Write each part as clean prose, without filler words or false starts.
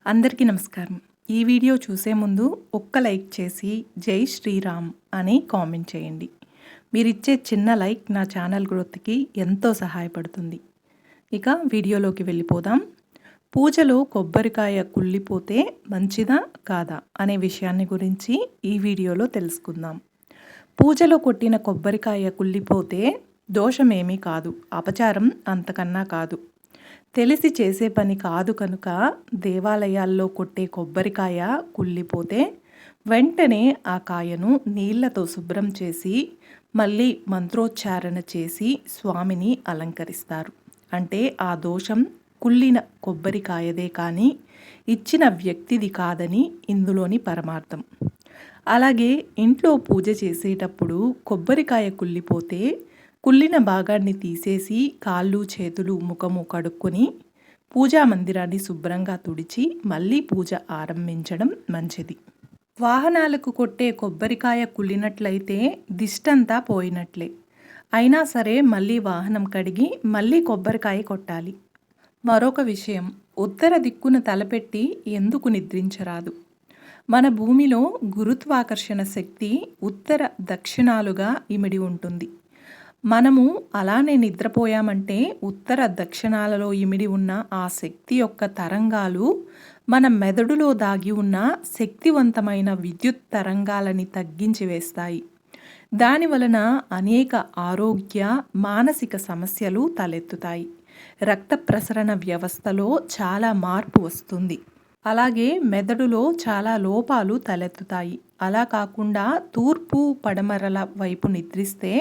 అందరికీ నమస్కారం. ఈ వీడియో చూసే ముందు ఒక్క లైక్ చేసి జై శ్రీరామ్ అని కామెంట్ చేయండి. మీరిచ్చే చిన్న లైక్ నా ఛానల్ గ్రోత్కి ఎంతో సహాయపడుతుంది. ఇక వీడియోలోకి వెళ్ళిపోదాం. పూజలో కొబ్బరికాయ కుళ్ళిపోతే మంచిదా కాదా అనే విషయాన్ని గురించి ఈ వీడియోలో తెలుసుకుందాం. పూజలో కొట్టిన కొబ్బరికాయ కుళ్ళిపోతే దోషమేమీ కాదు, అపచారం అంతకన్నా కాదు. తెలిసి చేసే పని కాదు కనుక దేవాలయాల్లో కొట్టే కొబ్బరికాయ కుళ్ళిపోతే వెంటనే ఆ కాయను నీళ్లతో శుభ్రం చేసి మళ్ళీ మంత్రోచ్చారణ చేసి స్వామిని అలంకరిస్తారు. అంటే ఆ దోషం కుళ్ళిన కొబ్బరికాయదే కానీ ఇచ్చిన వ్యక్తిది కాదని ఇందులోని పరమార్థం. అలాగే ఇంట్లో పూజ చేసేటప్పుడు కొబ్బరికాయ కుళ్ళిపోతే కుళ్ళిన భాగాన్ని తీసేసి కాళ్ళు చేతులు ముఖము కడుక్కొని పూజా మందిరాన్ని శుభ్రంగా తుడిచి మళ్ళీ పూజ ఆరంభించడం మంచిది. వాహనాలకు కొట్టే కొబ్బరికాయ కుళ్ళినట్లయితే దిష్టంతా పోయినట్లే. అయినా సరే మళ్ళీ వాహనం కడిగి మళ్ళీ కొబ్బరికాయ కొట్టాలి. మరొక విషయం, ఉత్తర దిక్కున తలపెట్టి ఎందుకు నిద్రించరాదు. మన భూమిలో గురుత్వాకర్షణ శక్తి ఉత్తర దక్షిణాలుగా ఇమిడి ఉంటుంది. మనము అలానే నిద్రపోయామంటే ఉత్తర దక్షిణాలలో ఇమిడి ఉన్న ఆ శక్తి యొక్క తరంగాలు మన మెదడులో దాగి ఉన్న శక్తివంతమైన విద్యుత్ తరంగాలని తగ్గించి వేస్తాయి. దాని వలన అనేక ఆరోగ్య మానసిక సమస్యలు తలెత్తుతాయి. రక్త ప్రసరణ వ్యవస్థలో చాలా మార్పు వస్తుంది. అలాగే మెదడులో చాలా లోపాలు తలెత్తుతాయి. అలా కాకుండా తూర్పు పడమరల వైపు నిద్రిస్తే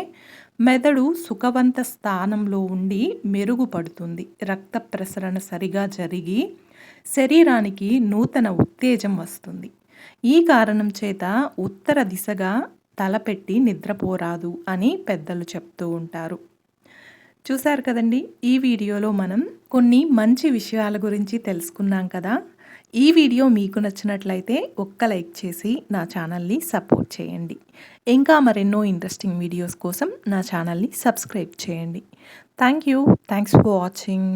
మెదడు సుఖవంత స్థానంలో ఉండి మెరుగుపడుతుంది. రక్త ప్రసరణ సరిగా జరిగి శరీరానికి నూతన ఉత్తేజం వస్తుంది. ఈ కారణం చేత ఉత్తర దిశగా తలపెట్టి నిద్రపోరాదు అని పెద్దలు చెప్తూ ఉంటారు. చూశారు కదండి, ఈ వీడియోలో మనం కొన్ని మంచి విషయాల గురించి తెలుసుకున్నాం కదా. ఈ వీడియో మీకు నచ్చినట్లయితే ఒక్క లైక్ చేసి నా ఛానల్ని సపోర్ట్ చేయండి. ఇంకా మరెన్నో ఇంట్రెస్టింగ్ వీడియోస్ కోసం నా ఛానల్ని సబ్స్క్రైబ్ చేయండి. Thanks for watching.